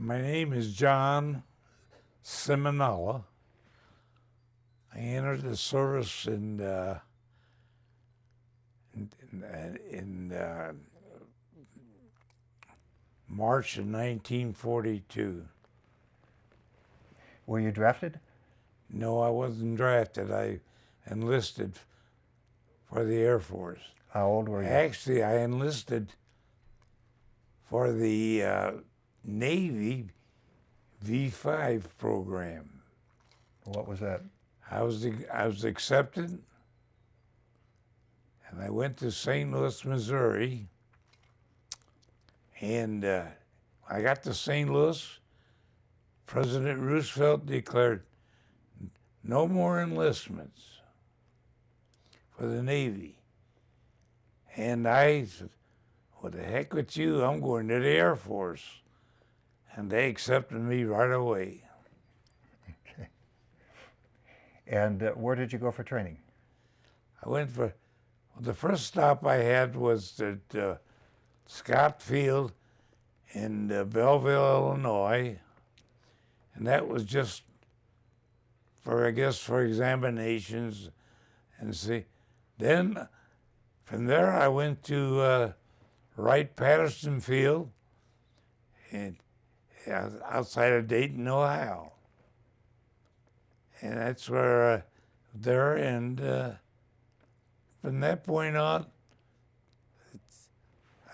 My name is John Simanella. I entered the service in March of 1942. Were you drafted? No, I wasn't drafted. I enlisted for the Air Force. How old were you? Actually, I enlisted for the Navy V5 program. What was that? I was accepted, and I went to St. Louis, Missouri. And I got to St. Louis. President Roosevelt declared no more enlistments for the Navy. And I said, what the heck with you? I'm going to the Air Force. And they accepted me right away. Okay. And where did you go for training? I went for, well, the first stop I had was at Scott Field in Belleville, Illinois. And that was just for, I guess, for examinations and see. Then from there I went to Wright-Patterson Field and outside of Dayton, Ohio. And that's where there, and from that point on,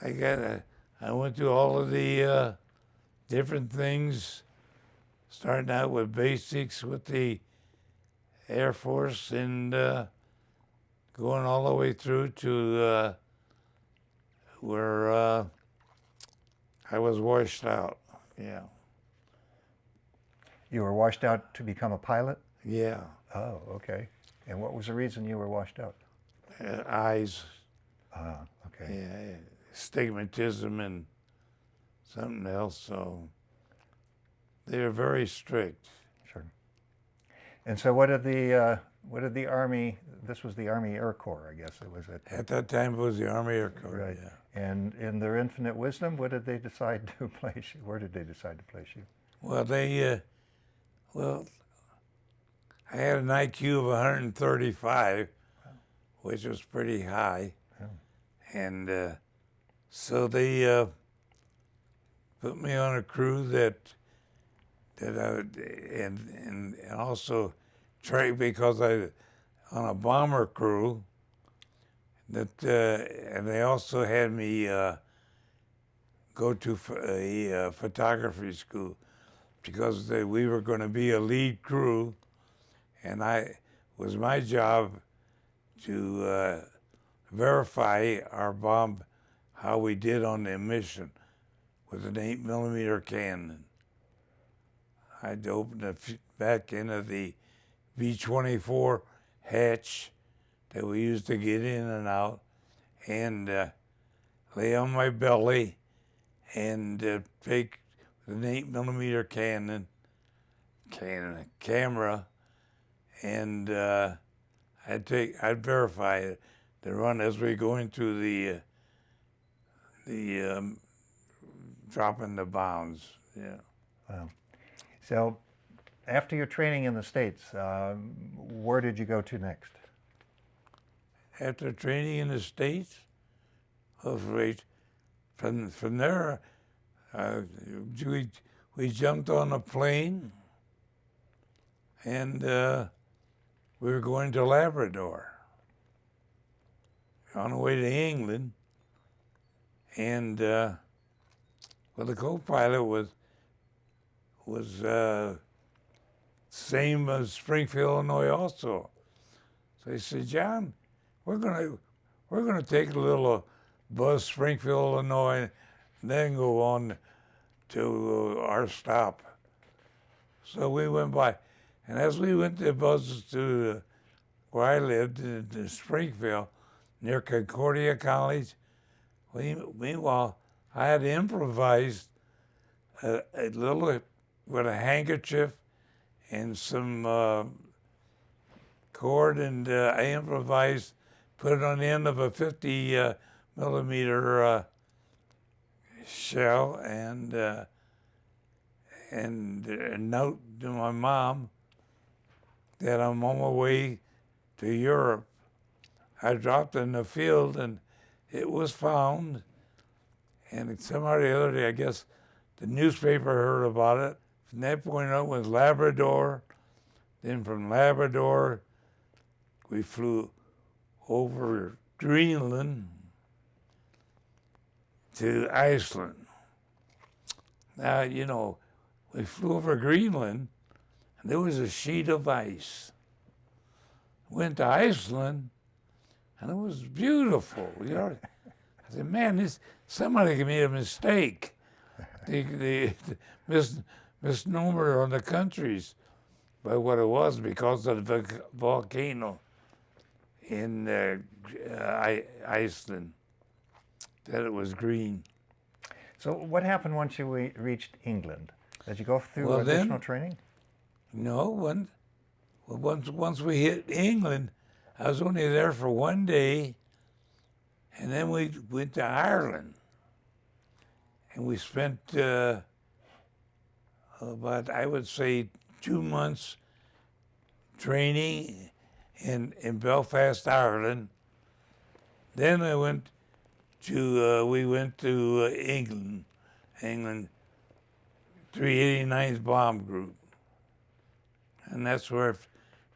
I went through all of the different things, starting out with basics with the Air Force and going all the way through to where I was washed out. Yeah. You were washed out to become a pilot? Yeah. Oh, okay. And what was the reason you were washed out? Eyes. Ah, okay. Yeah, stigmatism and something else. So they're very strict. Sure. And so what did the Army, this was the Army Air Corps, I guess it was. At that time, it was the Army Air Corps. Right. Yeah. And in their infinite wisdom, what did they decide to place you? Where did they decide to place you? Well, I had an IQ of 135, which was pretty high. Oh. And so they put me on a crew that I would, and also trained because I on a bomber crew that and they also had me go to a photography school because we were going to be a lead crew, and was my job to verify our bomb, how we did on the mission with an 8mm cannon. I had to open the back end of the B-24 hatch that we used to get in and out, and lay on my belly and take an 8mm camera, and I'd verify it, the run as we go into the dropping the bombs. Yeah. Wow. So after your training in the States, where did you go to next? After training in the States, from there, we jumped on a plane, and we were going to Labrador on the way to England. And well, the co-pilot was same as Springfield, Illinois, also. So he said, John, we're gonna take a little bus Springfield, Illinois, and then go on to our stop. So we went by, and as we went the buses to where I lived in Springfield, near Concordia College, meanwhile I had improvised a little with a handkerchief and some cord, and I improvised, put it on the end of a 50mm shell, and and a note to my mom that I'm on my way to Europe. I dropped in the field and it was found. And somebody the other day, I guess the newspaper heard about it. From that point on was Labrador. Then from Labrador, we flew over Greenland to Iceland. Now, you know, we flew over Greenland, and there was a sheet of ice. Went to Iceland, and it was beautiful. You know, I said, man, somebody made a mistake. The misnomer on the countries by what it was because of the volcano in Iceland, that it was green. So what happened once you reached England? Did you go through Well, additional training? No, once we hit England, I was only there for one day, and then we went to Ireland, and we spent about, I would say, 2 months training in Belfast, Ireland. Then we went to England, 389th Bomb Group, and that's where I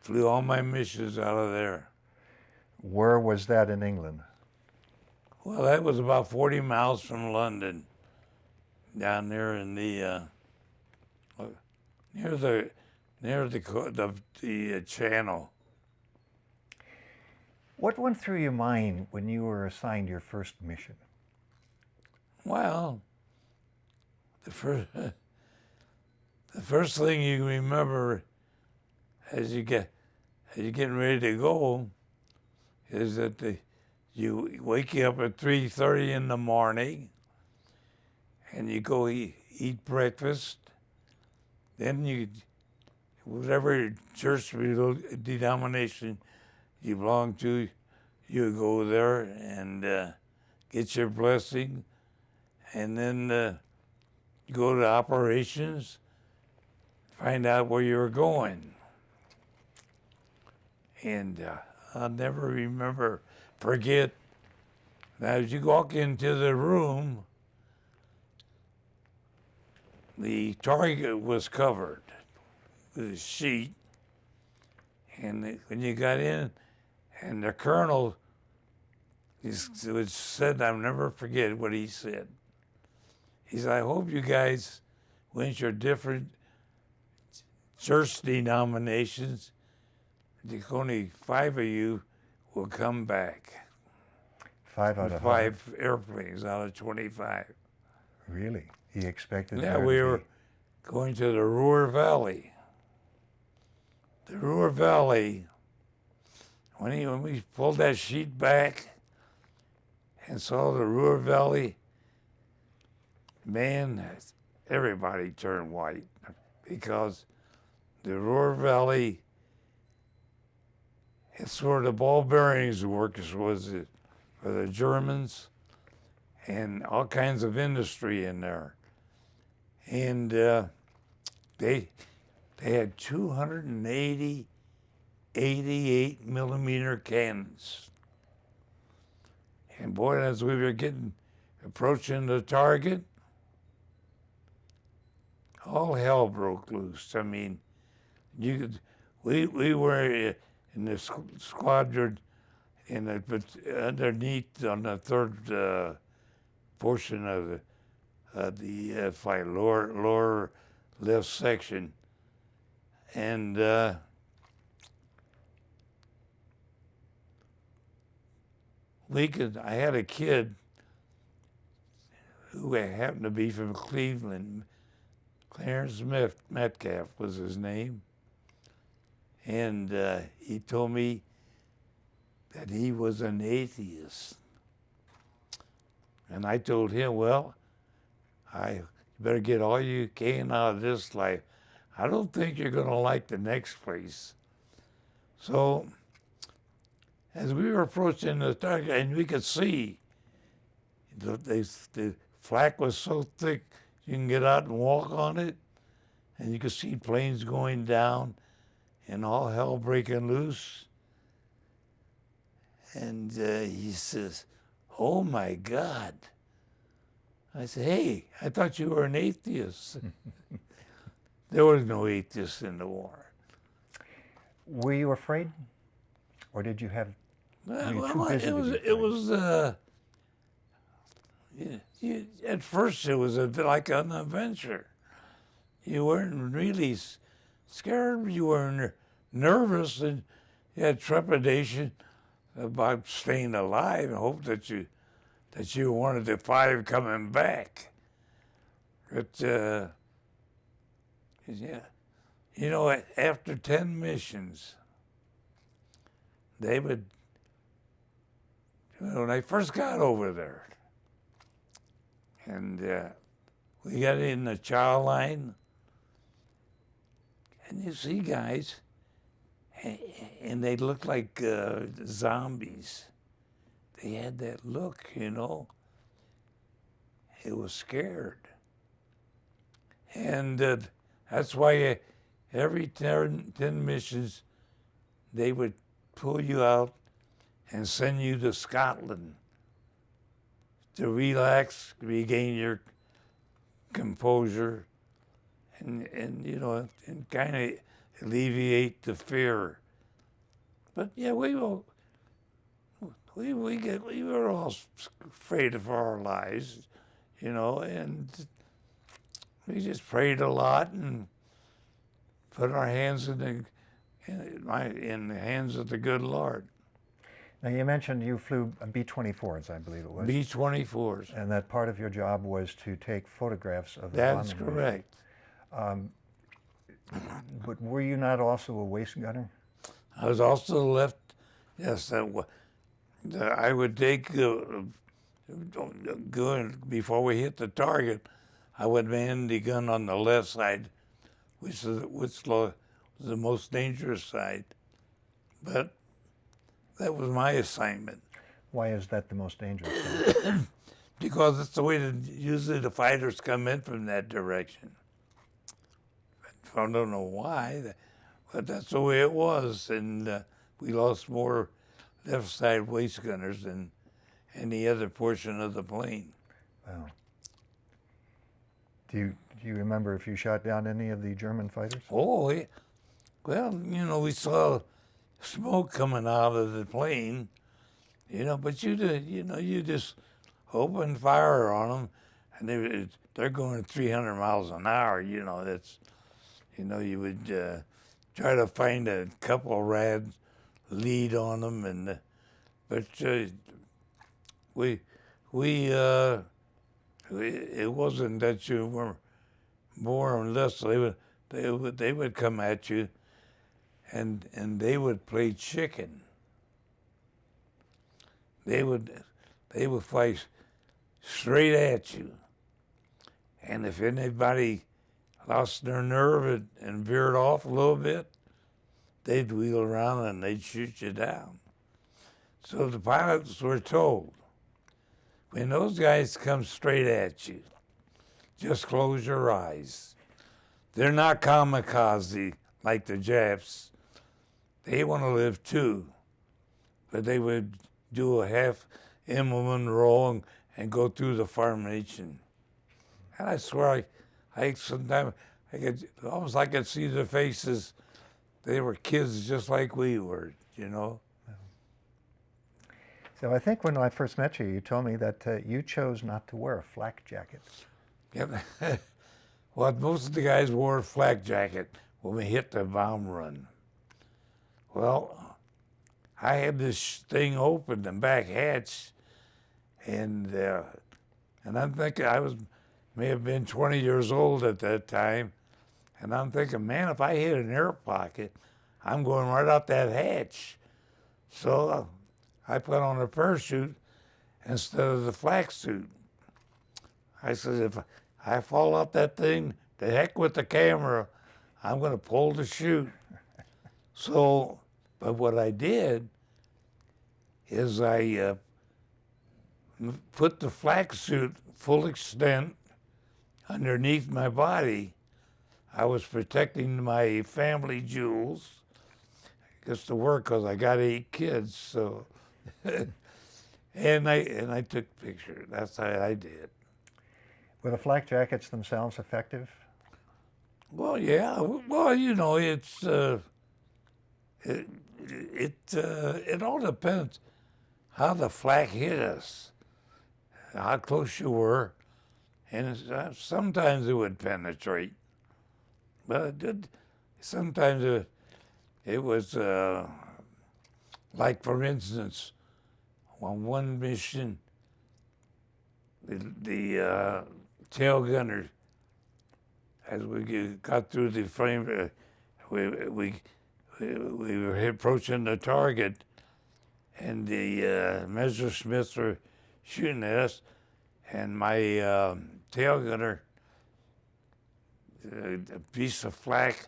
flew all my missions out of there. Where was that in England? Well, that was about 40 miles from London, down there in the near the channel. What went through your mind when you were assigned your first mission? Well, the first thing you remember as you getting ready to go is that you wake you up at 3:30 in the morning, and you go eat breakfast. Then whatever church denomination you belong to, you go there and get your blessing, and then you go to operations, find out where you're going. And I'll never forget, now as you walk into the room, the target was covered with a sheet, and when you got in, and the colonel said, I'll never forget what he said. He said, I hope you guys went your different church denominations. Only 5 of you will come back. 5 out of 5 airplanes out of 25. Really? He expected Yeah, there we to were be... going to the Ruhr Valley. The Ruhr Valley, when we pulled that sheet back and saw the Ruhr Valley, man, everybody turned white, because the Ruhr Valley, it's where the ball bearings works, was for the Germans, and all kinds of industry in there. And they had 280 88 millimeter cannons. And boy, as we were approaching the target, all hell broke loose. I mean, we were in the squadron underneath on the third portion of the flight, lower left section, and I had a kid who happened to be from Cleveland. Clarence Metcalf was his name. And he told me that he was an atheist. And I told him, well, you better get all you can out of this life. I don't think you're going to like the next place. So as we were approaching the target, and we could see the flak was so thick you can get out and walk on it. and you could see planes going down and all hell breaking loose. And he says, "Oh my God." I said, "Hey, I thought you were an atheist." There was no atheists in the war. Were you afraid? Or did you have, were you too Well, busy it to was, be it afraid? was, at first it was like an adventure. You weren't really scared, you were nervous, and you had trepidation about staying alive and hope that you were one of the 5 coming back. But yeah, you know, after 10 missions, they would, when I first got over there, and we got in the chow line, and you see guys, and they looked like zombies. They had that look, you know. It was scared. And that's why every 10 missions, they would pull you out and send you to Scotland to relax, regain your composure, and you know, and kind of alleviate the fear. But yeah, we were all afraid for our lives, you know, and we just prayed a lot and put our hands in the hands of the good Lord. Now, you mentioned you flew B-24s, I believe it was. B-24s. And that part of your job was to take photographs of the That's bombing correct. But were you not also a waist gunner? I was also left, yes, I would take, before we hit the target, I would man the gun on the left side, which was the most dangerous side. But that was my assignment. Why is that the most dangerous? Because it's the way that usually the fighters come in from that direction. I don't know why, but that's the way it was. And we lost more left side waist gunners than any other portion of the plane. Wow. Do you remember if you shot down any of the German fighters? Oh, yeah. Well, you know, we saw smoke coming out of the plane, you know, but you just open fire on them, and they're going 300 miles an hour. You know, that's, you know, you would try to find a couple of rad lead on them, and but it wasn't that you were more or less. They would come at you, and they would play chicken. They would fight straight at you, and if anybody lost their nerve and veered off a little bit, they'd wheel around and they'd shoot you down. So the pilots were told, when those guys come straight at you, just close your eyes. They're not kamikaze like the Japs. They want to live too, but they would do a half Immelman roll and go through the formation. And I swear, I sometimes I could almost I could see their faces. They were kids just like we were, you know. So I think when I first met you, you told me that you chose not to wear a flak jacket. Yep. Well, most of the guys wore a flak jacket when we hit the bomb run. Well, I had this thing open, the back hatch, and I'm thinking may have been 20 years old at that time, and I'm thinking, man, if I hit an air pocket, I'm going right out that hatch. So I put on a parachute instead of the flak suit. I said, if I fall out that thing, the heck with the camera, I'm going to pull the chute. So, but what I did is I put the flak suit full extent underneath my body. I was protecting my family jewels. Gets to work because I got 8 kids, so and I took pictures. That's how I did. Were the flak jackets themselves effective? Well, yeah. Well, you know, it all depends how the flak hit us, how close you were, and sometimes it would penetrate, but it did. Sometimes it was like, for instance, on one mission, the tail gunner, as we got through the frame, we were approaching the target, and the Messerschmitts were shooting at us, and my tail gunner, a piece of flak,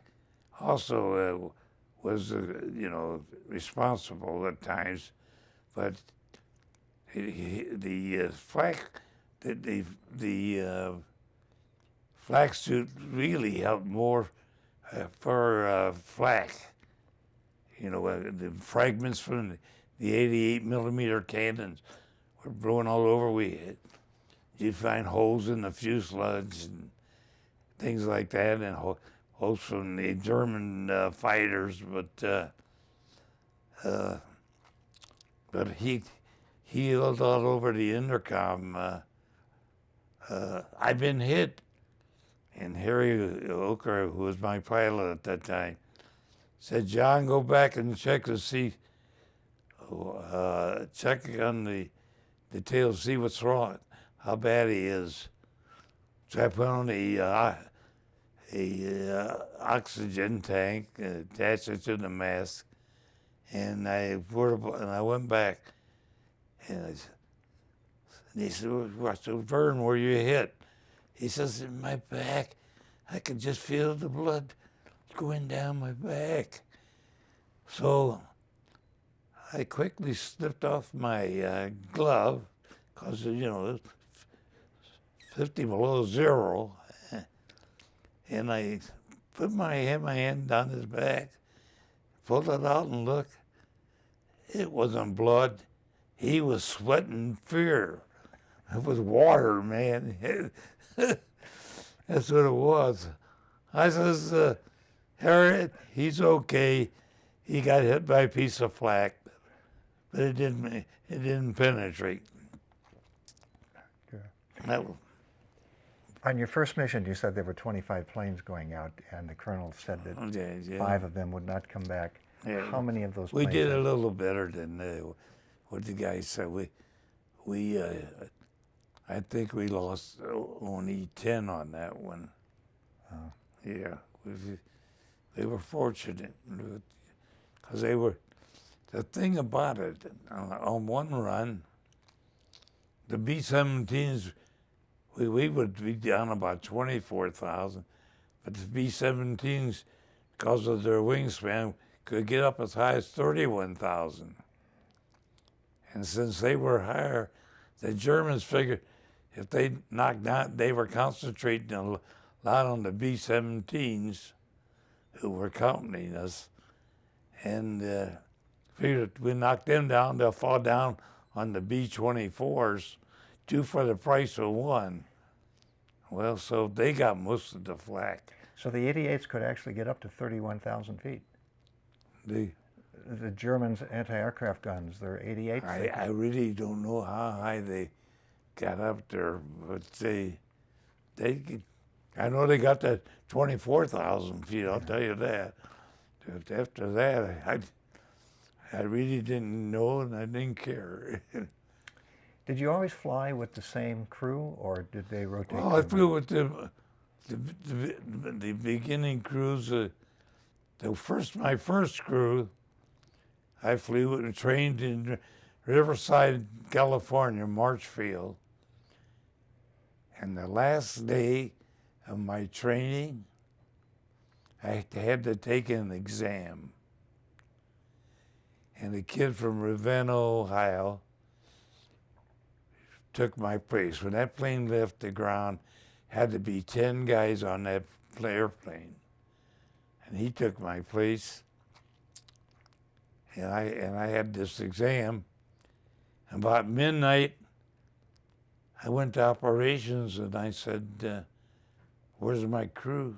also was, you know, responsible at times, but the flak, the flak suit really helped more for flak. You know, the fragments from the 88 millimeter cannons were blowing all over. You'd find holes in the fuselage and things like that, and holes from the German fighters. But he yelled all over the intercom, "I've been hit." And Harry Oker, who was my pilot at that time, said, "John, go back and check to see, check on the tail, see what's wrong, how bad he is." So I put on a oxygen tank, attached it to the mask, and I went back, and he said, "Vern, where you hit?" He says, "In my back. I could just feel the blood going down my back." So I quickly slipped off my glove, because, you know, it was 50 below zero, and I put my hand on his back, pulled it out and looked. It wasn't blood. He was sweating fear. It was water, man. That's what it was. I says, "Harriet, he's okay. He got hit by a piece of flak, but it didn't penetrate." Good. That, On your first mission, you said there were 25 planes going out, and the colonel said that yeah. 5 of them would not come back. Yeah. How many of those We planes? did a little better than what the guy said. I think we lost only 10 on that one. Oh. Yeah, they were fortunate, because they were. The thing about it, on one run, the B-17s, we would be down about 24,000, but the B-17s, because of their wingspan, could get up as high as 31,000. And since they were higher, the Germans figured if they knocked out, they were concentrating a lot on the B-17s, who were accompanying us, and figured if we knock them down, they'll fall down on the B-24s, 2 for the price of 1. Well, so they got most of the flak. So the 88s could actually get up to 31,000 feet. The Germans' anti-aircraft guns, they're 88s. I really don't know how high they got up there, but I know they got that 24,000 feet, I'll tell you that. But after that, I really didn't know, and I didn't care. Did you always fly with the same crew, or did they rotate? Well, I flew with the beginning crews. My first crew, I flew and trained in Riverside, California, Marchfield. And the last day of my training, I had to take an exam. And a kid from Ravenna, Ohio, took my place. When that plane left the ground, had to be 10 guys on that airplane. and he took my place. And I had this exam. About midnight, I went to operations and I said, "Where's my crew?"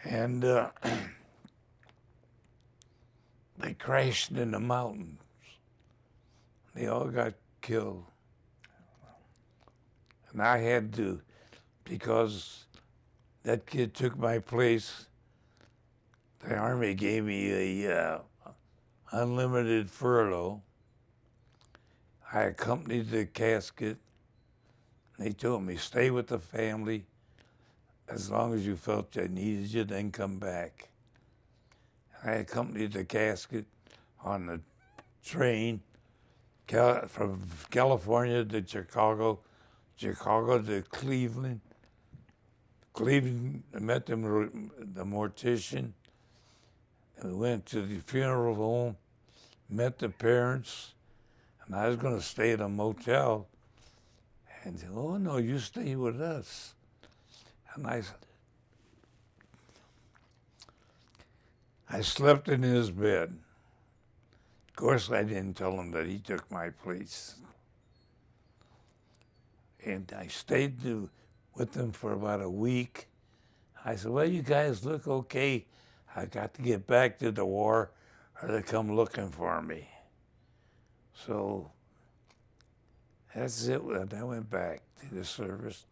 And they crashed in the mountains. They all got killed. And I had to, because that kid took my place, the Army gave me a unlimited furlough. I accompanied the casket. They told me, stay with the family as long as you felt I needed you, then come back. I accompanied the casket on the train from California to Chicago, Chicago to Cleveland. Cleveland, I met the mortician. And we went to the funeral home, met the parents, and I was going to stay at a motel. And said, "Oh, no, you stay with us." And I slept in his bed. Of course, I didn't tell him that he took my place. And I stayed with them for about a week. I said, "Well, you guys look okay. I got to get back to the war or they come looking for me." So that's it. And I went back to the service.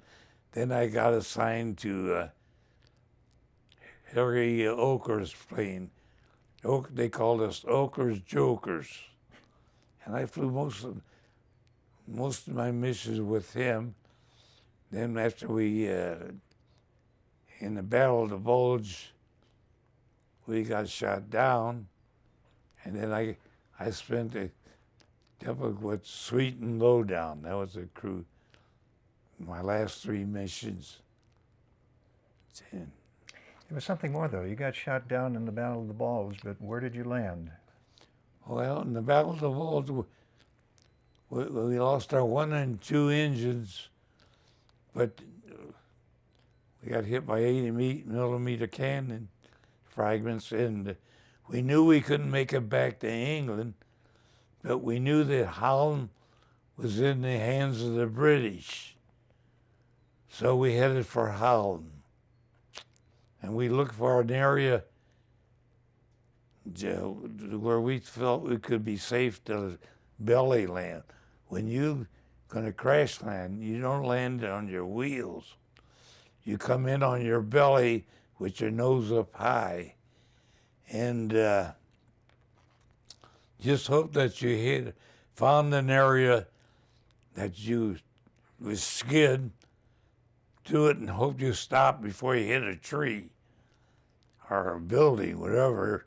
Then I got assigned to Harry Oker's plane. They called us Oker's Jokers. And I flew most of my missions with him. Then after we, in the Battle of the Bulge, we got shot down. And then I spent a couple with Sweet and Lowdown. That was the crew. My last 3 missions. It was something more, though. You got shot down in the Battle of the Bulge, but where did you land? Well, in the Battle of the Bulge, we lost our 1 and 2 engines, but we got hit by 80-millimeter cannon fragments, and we knew we couldn't make it back to England, but we knew that Holland was in the hands of the British. So we headed for Holland. And we looked for an area where we felt we could be safe to belly land. When you're going to crash land, you don't land on your wheels. You come in on your belly with your nose up high. And just hope that you found an area that you was skid to it and hope you stop before you hit a tree or a building, whatever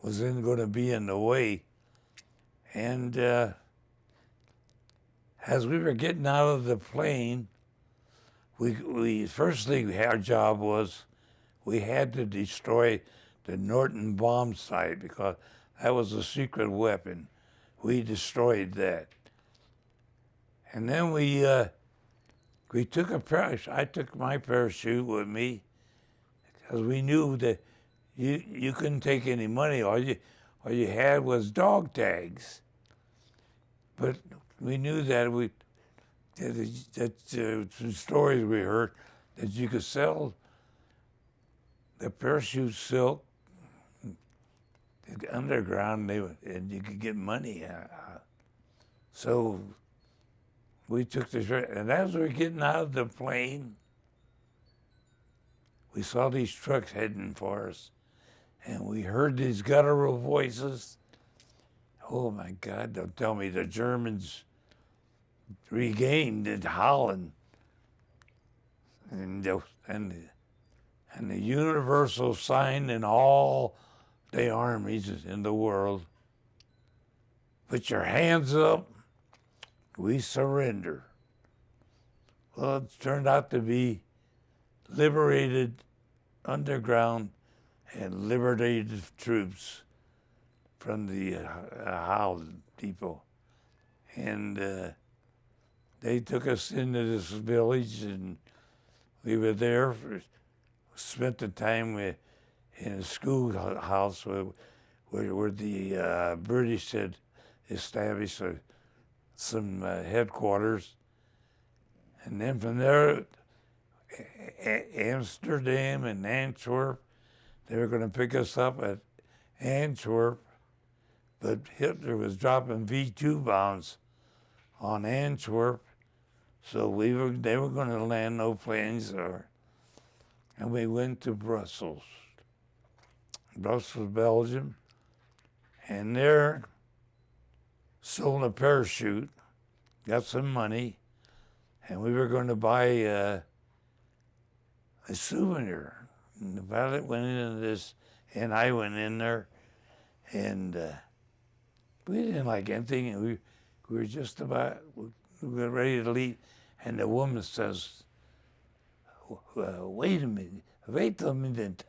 was going to be in the way. And as we were getting out of the plane, we first thing our job was we had to destroy the Norton bomb site because that was a secret weapon. We destroyed that. And then we took a parachute. I took my parachute with me because we knew that you couldn't take any money. All you had was dog tags. But we knew that some stories we heard that you could sell the parachute silk underground, and you could get money. So we took the trip, and as we were getting out of the plane, we saw these trucks heading for us, and we heard these guttural voices. Oh my God, don't tell me the Germans regained Holland. And the universal sign in all the armies in the world, put your hands up, we surrender. Well, it turned out to be liberated underground and liberated troops from the Holland people. and they took us into this village, and we were there spent the time in a schoolhouse where the British had established some headquarters. And then from there, Amsterdam and Antwerp, they were going to pick us up at Antwerp, but Hitler was dropping V-2 bombs on Antwerp, so they were going to land no planes there. And we went to Brussels, Belgium, and there sold a parachute, got some money, and we were going to buy a souvenir. And the pilot went into this, and I went in there, and we didn't like anything, and we were just about, we were ready to leave, and the woman says, wait a minute.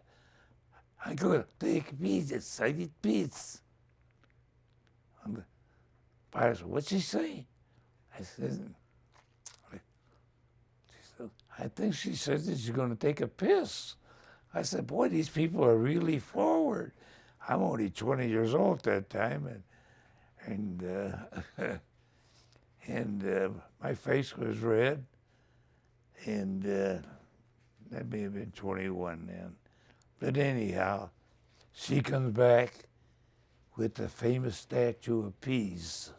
I go, take pieces, I need peace. And the pilot said, what'd she say? I said, I think she said that she's going to take a piss. I said, boy, these people are really forward. I'm only 20 years old at that time, and my face was red, and that may have been 21 then. But anyhow, she comes back with the famous statue of peace.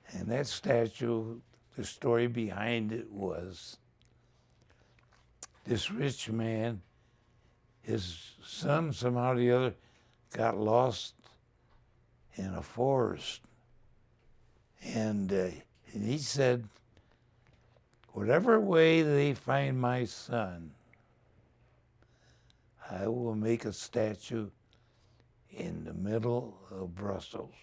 And that statue, the story behind it was this rich man, his son somehow or the other got lost in a forest. And he said, whatever way they find my son, I will make a statue in the middle of Brussels.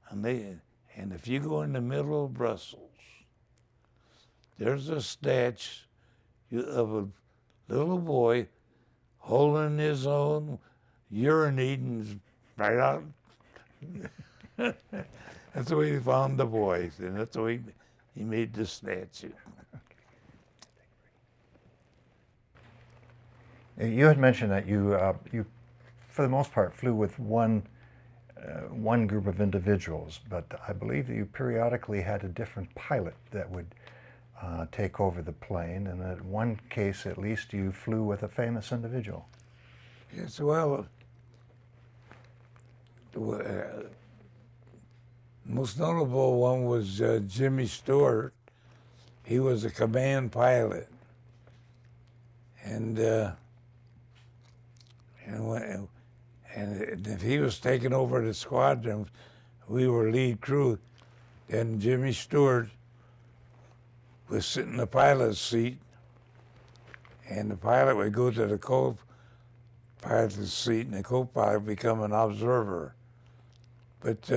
And if you go in the middle of Brussels, there's a statue of a little boy holding his own, urinating right out. That's the way he found the boys, and that's the way he made the statue. You had mentioned that you, for the most part, flew with one group of individuals, but I believe that you periodically had a different pilot that would take over the plane, and in one case, at least, you flew with a famous individual. Yes, well, the most notable one was Jimmy Stewart. He was a command pilot, and if he was taking over the squadron, we were lead crew. Then Jimmy Stewart was sitting in the pilot's seat, and the pilot would go to the co-pilot's seat, and the co-pilot would become an observer. But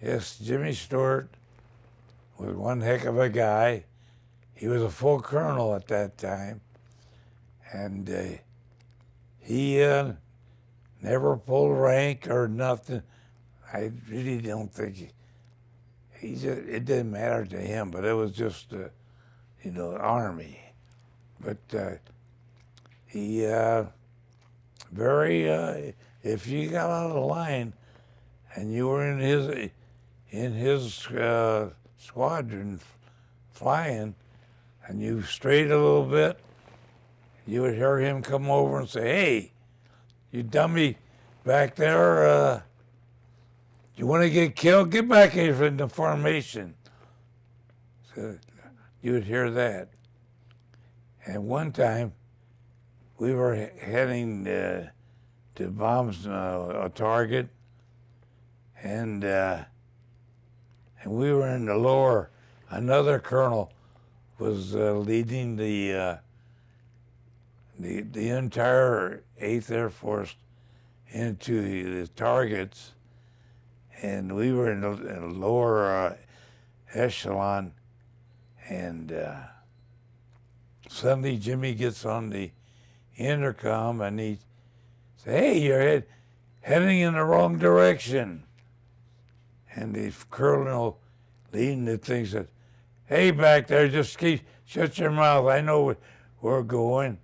yes, Jimmy Stewart was one heck of a guy. He was a full colonel at that time, and he never pulled rank or nothing. I really don't think he just, it didn't matter to him, but it was just, Army. But he if you got out of line and you were in his squadron flying, and you strayed a little bit, you would hear him come over and say, hey, you dummy back there, you want to get killed? Get back here in the formation. So you would hear that. And one time, we were heading to bomb a target, and we were in the lower. Another colonel was leading the entire 8th Air Force into the targets, and we were in the lower echelon, and suddenly Jimmy gets on the intercom and he says, hey, heading in the wrong direction. And the colonel leading the thing said, "Hey, back there, just shut your mouth. I know where we're going.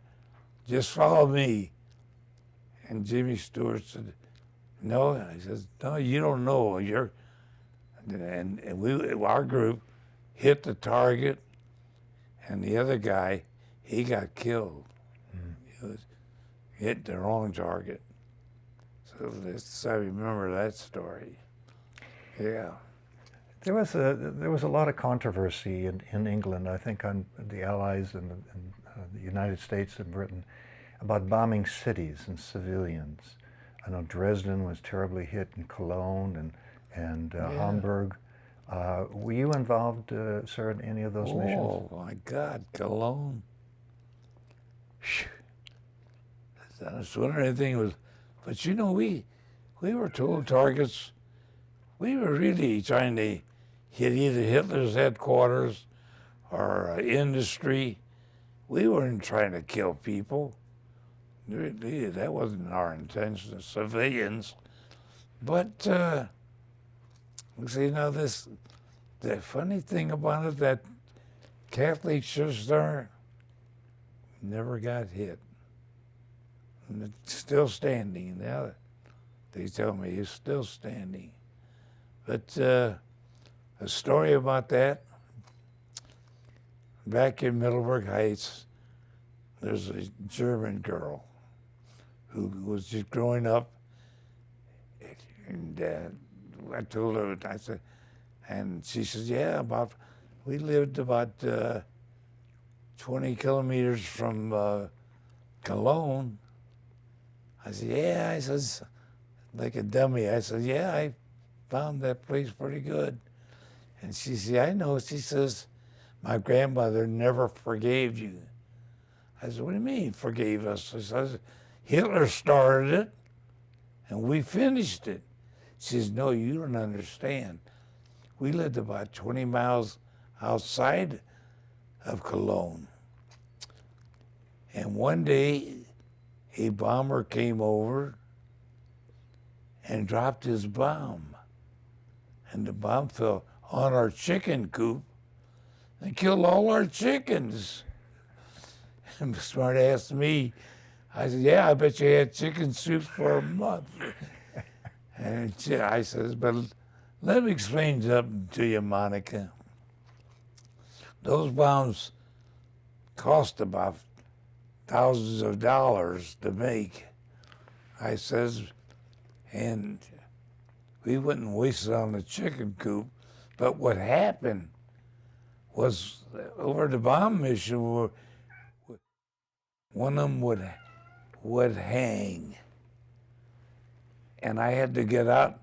Just follow me." And Jimmy Stewart said, "No." I said, "No, you don't know. And our group hit the target, and the other guy, he got killed. He was hit the wrong target. So I remember that story. Yeah. There was a lot of controversy in England, I think, on the Allies and the United States and Britain about bombing cities and civilians. I know Dresden was terribly hit, and Cologne and Hamburg. Were you involved, sir, in any of those missions? Oh my God, Cologne. That's what anything was. But you know, we were told targets. We were really trying to hit either Hitler's headquarters or industry. We weren't trying to kill people. Really, that wasn't our intention, civilians. But see, now the funny thing about it, that Catholic church there never got hit. And it's still standing. Now they tell me it's still standing. But a story about that, back in Middleburg Heights, there's a German girl who was just growing up, and I told her, I said, and she says, yeah, we lived about 20 kilometers from Cologne. I said, yeah, I says, like a dummy, I said, yeah, I found that place pretty good. And she said, I know. She says, my grandmother never forgave you. I said, what do you mean forgave us? She says, Hitler started it, and we finished it. She says, no, you don't understand. We lived about 20 miles outside of Cologne. And one day, a bomber came over and dropped his bomb. And the bomb fell on our chicken coop and killed all our chickens. And smart asked me, I said, yeah, I bet you had chicken soup for a month. And I says, but let me explain something to you, Monica. Those bombs cost about thousands of dollars to make. I says, and we wouldn't waste it on the chicken coop. But what happened was over the bomb mission, one of them would hang. And I had to get out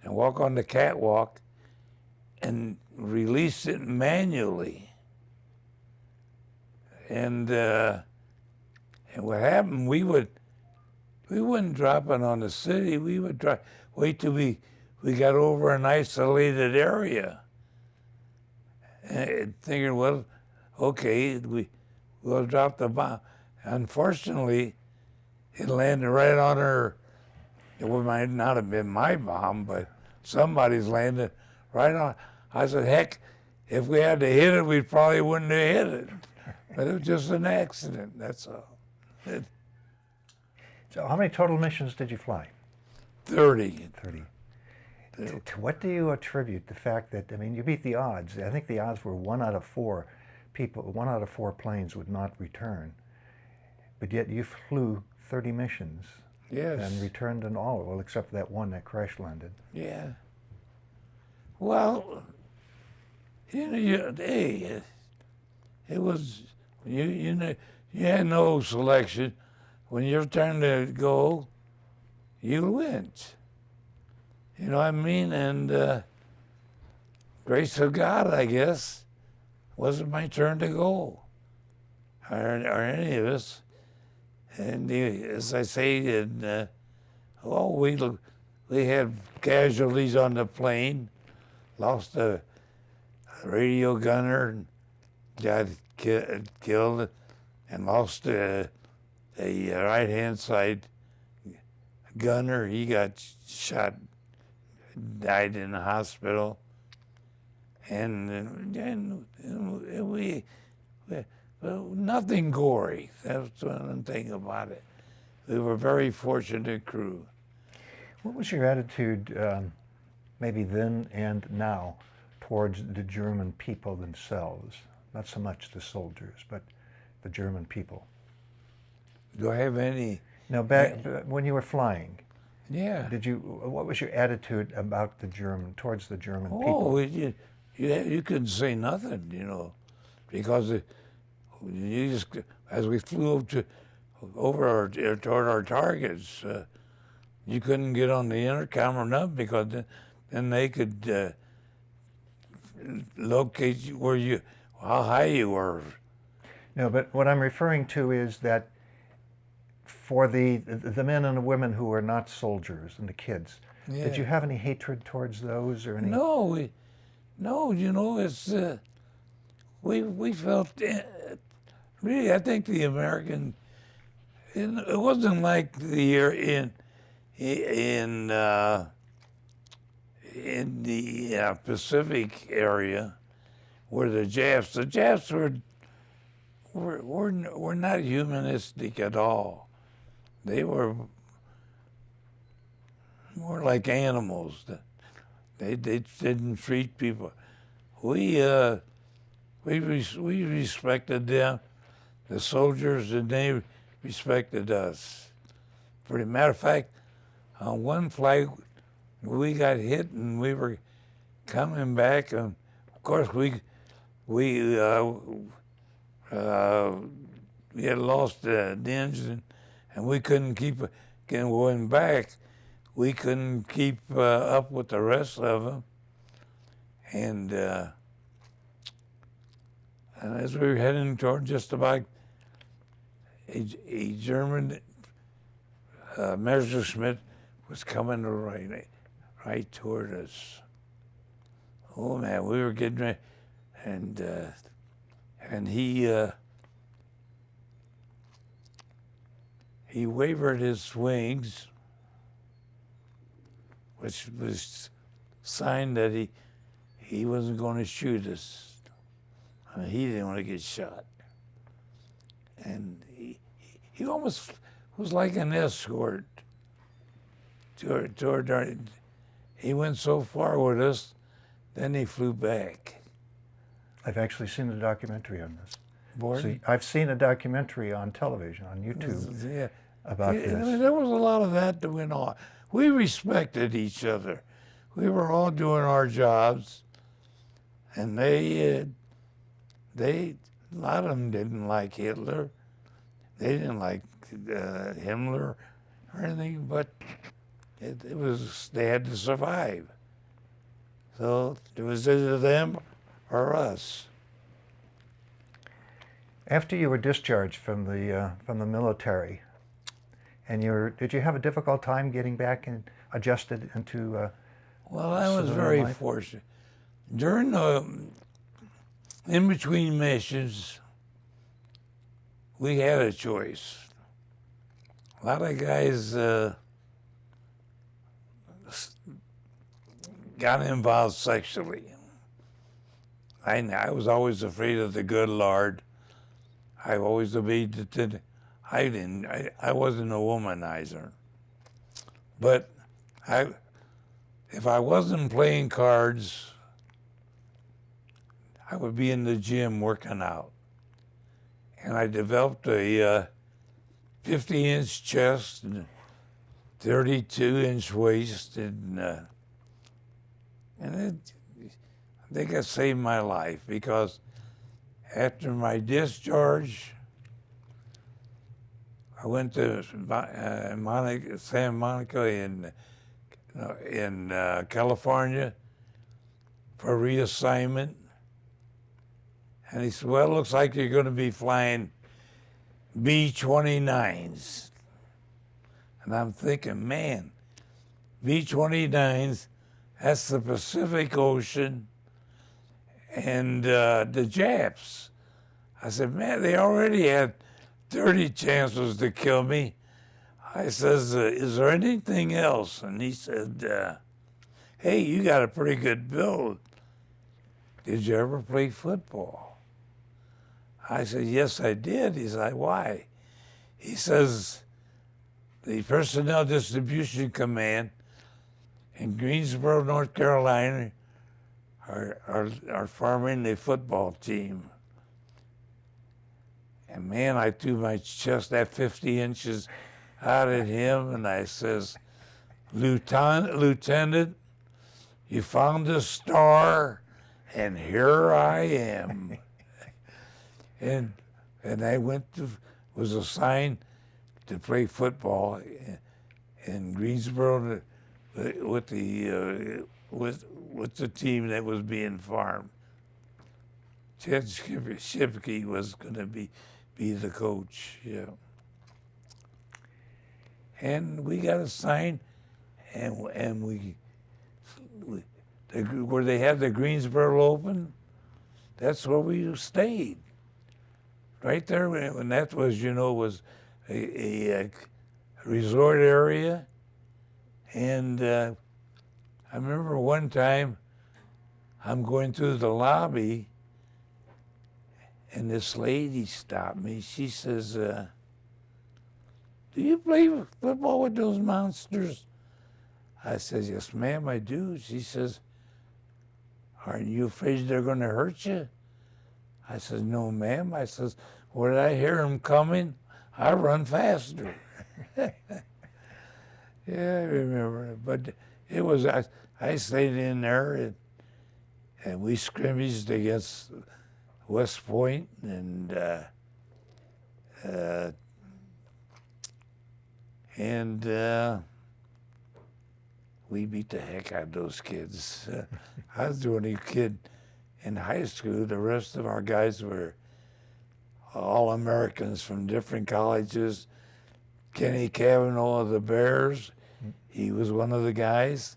and walk on the catwalk and release it manually. And what happened, we wouldn't drop it on the city. We would wait till we got over an isolated area. And thinking, well, okay, we'll drop the bomb. Unfortunately, it landed right on her. It might not have been my bomb, but somebody's landed right on. I said, heck, if we had to hit it, we probably wouldn't have hit it. But it was just an accident, that's all. So how many total missions did you fly? 30. 30. To what do you attribute the fact that, I mean, you beat the odds. I think the odds were 1 out of 4 people, 1 out of 4 planes would not return. But yet you flew 30 missions. Yes. And returned in all, well, except that one that crash landed. Yeah. Well, hey, it was, you know, you had no selection. When your turn to go, you went. You know what I mean? And grace of God, I guess, wasn't my turn to go, or any of us. And as I say, we had casualties on the plane, lost a radio gunner, and got killed, and lost a right-hand side gunner, he got shot, died in the hospital. And well, nothing gory. That's one thing about it. We were a very fortunate crew. What was your attitude, maybe then and now, towards the German people themselves? Not so much the soldiers, but the German people. Do I have any? Now, back when you were flying, Yeah. what was your attitude about towards the German people? Oh, you couldn't say nothing, you know, because you just, as we flew toward our targets, you couldn't get on the intercom or nothing, because then they could locate you how high you were. No, but what I'm referring to is that for the men and the women who were not soldiers and the kids, did you have any hatred towards those or any? No, you know, it's we felt really. I think the American. It wasn't like the year in the Pacific area where the Japs were not humanistic at all. They were more like animals. They didn't treat people. We respected them, the soldiers, and they respected us. For the matter of fact, on one flight, we got hit and we were coming back, and of course we had lost the engine, and we couldn't keep going back. We couldn't keep up with the rest of them, and as we were heading toward just about a German Messerschmitt was coming right toward us. Oh man, we were getting ready, and he wavered his wings, which was sign that he wasn't going to shoot us. I mean, he didn't want to get shot, and he almost was like an escort toward our. He went so far with us, then he flew back. I've actually seen a documentary on this. So I've seen a documentary on television, on YouTube, about this. I mean, there was a lot of that went on. We respected each other. We were all doing our jobs, and a lot of them didn't like Hitler. They didn't like Himmler or anything, but it was, they had to survive. So it was either them or us. After you were discharged from the military, and did you have a difficult time getting back and adjusted into? Well, I was very fortunate. During the in-between missions, we had a choice. A lot of guys got involved sexually. I was always afraid of the good Lord. I always obeyed the. I wasn't a womanizer, but if I wasn't playing cards, I would be in the gym working out, and I developed a 50-inch chest and 32-inch waist, and I think it saved my life, because after my discharge, I went to Santa Monica in California for reassignment. And he said, well, it looks like you're going to be flying B-29s. And I'm thinking, man, B-29s, that's the Pacific Ocean, and the Japs. I said, man, they already had 30 chances to kill me. I says, is there anything else? And he said, hey, you got a pretty good build. Did you ever play football? I said, yes, I did. He said, why? He says, the Personnel Distribution Command in Greensboro, North Carolina, are forming a football team. And man, I threw my chest at 50 inches out at him, and I says, Lieutenant, you found a star, and here I am. and I was assigned to play football in Greensboro with the team that was being farmed. Ted Shipke was going to be the coach, yeah. And we got assigned, and where they had the Greensboro Open, that's where we stayed. Right there, and that was, was a resort area. And I remember one time I'm going through the lobby, and this lady stopped me. She says, do you play football with those monsters? I says, yes, ma'am, I do. She says, aren't you afraid they're going to hurt you? I says, no, ma'am. I says, when I hear them coming, I run faster. Yeah, I remember it. But it was, I stayed in there, and we scrimmaged against West Point, and we beat the heck out of those kids. I was the only kid in high school. The rest of our guys were all Americans from different colleges. Kenny Cavanaugh of the Bears, he was one of the guys.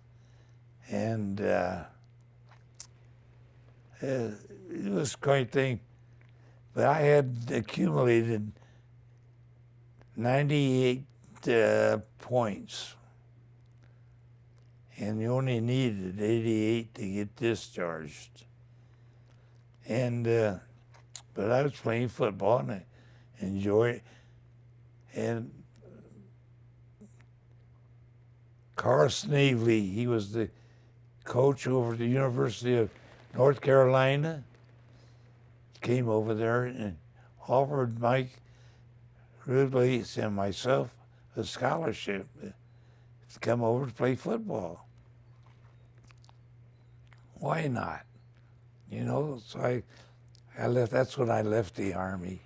And it was quite a thing. But I had accumulated 98 points. And you only needed 88 to get discharged. And but I was playing football, and I enjoyed it. And Carl Snavely, he was the coach over at the University of North Carolina, came over there and offered Mike Ridley and myself a scholarship to come over to play football. Why not? So I left. That's when I left the Army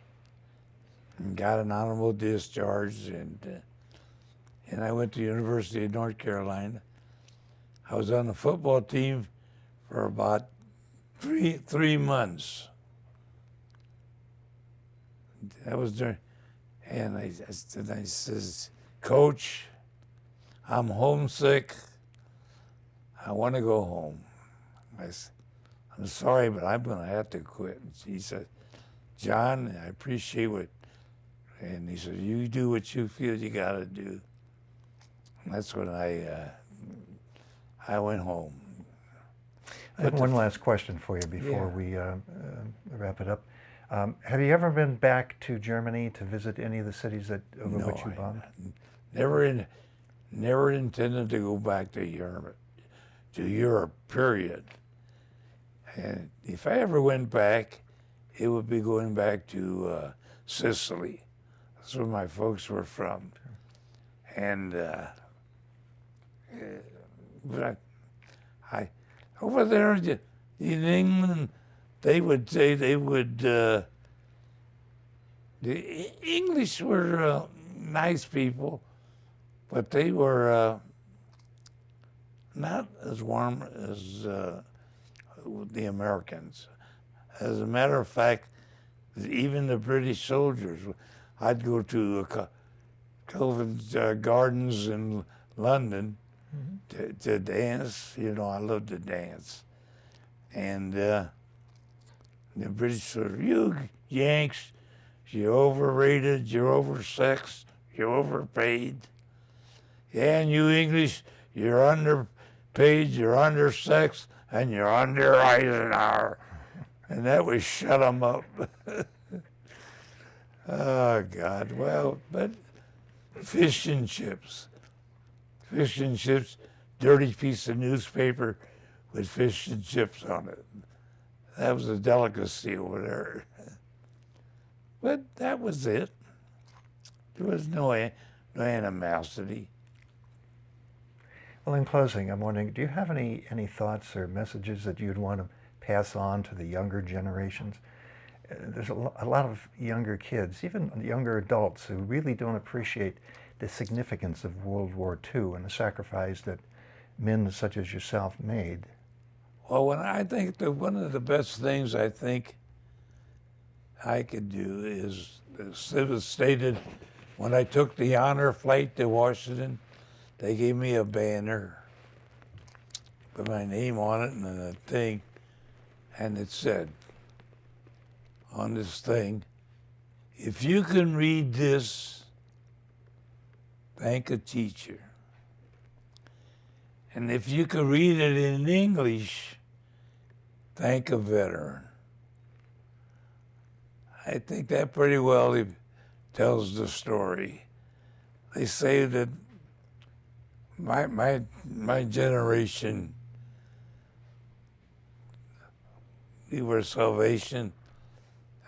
and got an honorable discharge, and I went to the University of North Carolina. I was on the football team for about three months. That was during, and I says, Coach, I'm homesick. I want to go home. I said, I'm sorry, but I'm going to have to quit. And he said, John, I appreciate what, and he said, you do what you feel you got to do. And that's when I went home. I have one last question for you before we wrap it up. Have you ever been back to Germany to visit any of the cities over which you bombed? Never intended to go back to Europe, period. And if I ever went back, it would be going back to Sicily. That's where my folks were from. And but I over there in England, they would say the English were nice people, but they were not as warm as the Americans. As a matter of fact, even the British soldiers, I'd go to Covent Gardens in London to dance. I love to dance. And the British soldiers, you Yanks, you're overrated, you're oversexed, you're overpaid. Yeah, and you English, you're underpaid, you're undersexed, and you're under Eisenhower. And that would shut them up. Oh, God. Well, but fish and chips. Fish and chips, dirty piece of newspaper with fish and chips on it. That was a delicacy over there. But that was it. There was no animosity. Well, in closing, I'm wondering, do you have any thoughts or messages that you'd want to pass on to the younger generations? There's a lot of younger kids, even younger adults, who really don't appreciate the significance of World War II and the sacrifice that men such as yourself made. Well, when I think that one of the best things I think I could do is, as it was stated, when I took the honor flight to Washington, they gave me a banner with my name on it and a thing, and it said on this thing, if you can read this, thank a teacher. And if you can read it in English, thank a veteran. I think that pretty well tells the story. They say that my generation, we were salvation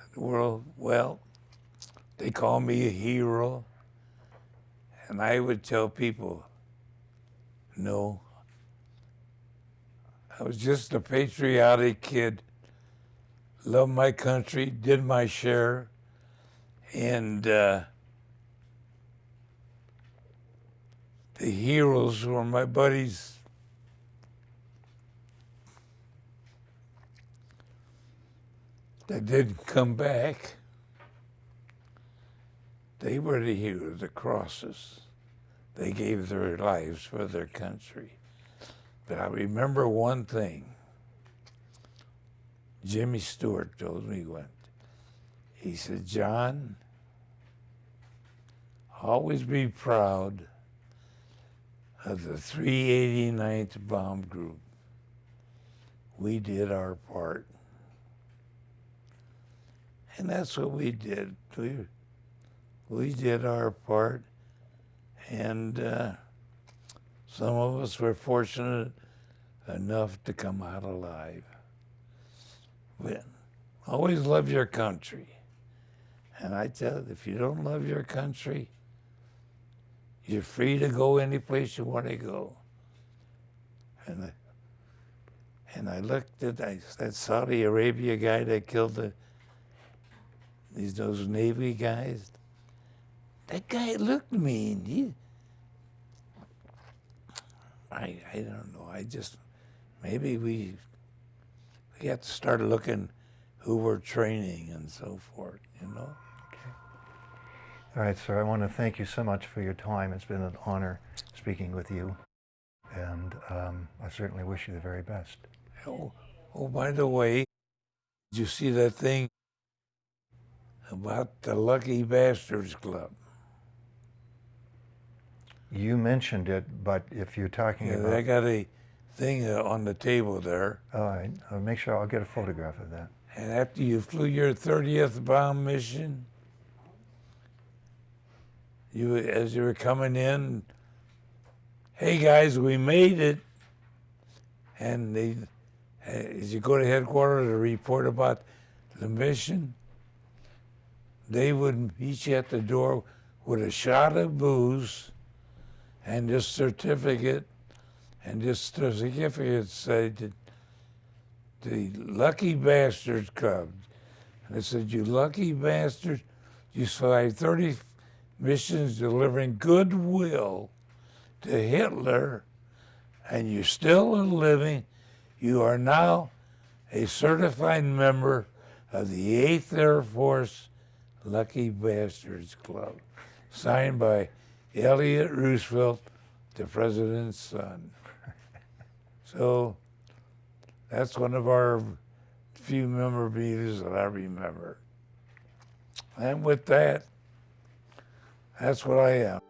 of the world. Well, they call me a hero. And I would tell people, no, I was just a patriotic kid, loved my country, did my share, and the heroes were my buddies. That didn't come back. They were the heroes, the crosses. They gave their lives for their country. But I remember one thing. Jimmy Stewart told me once. He said, John, always be proud of the 389th Bomb Group. We did our part. And that's what we did. We did our part, and some of us were fortunate enough to come out alive. But always love your country. And I tell you, if you don't love your country, you're free to go any place you want to go. And I looked at that Saudi Arabia guy that killed those Navy guys. That guy looked mean. I don't know. Maybe we have to start looking who we're training and so forth, you know? Okay. All right, sir, I want to thank you so much for your time. It's been an honor speaking with you, and I certainly wish you the very best. Oh, by the way, did you see that thing about the Lucky Bastards Club? You mentioned it, but if you're talking about... I got a thing on the table there. All right, I'll make sure I'll get a photograph of that. And after you flew your 30th bomb mission, as you were coming in, hey guys, we made it. And as you go to headquarters to report about the mission, they would meet you at the door with a shot of booze and this certificate, and this certificate said the Lucky Bastards Club. And it said, you lucky bastards, you survived 30 missions delivering goodwill to Hitler, and you're still living. You are now a certified member of the 8th Air Force Lucky Bastards Club, signed by Elliot Roosevelt, the president's son. So that's one of our few memorabilia that I remember. And with that, that's what I am.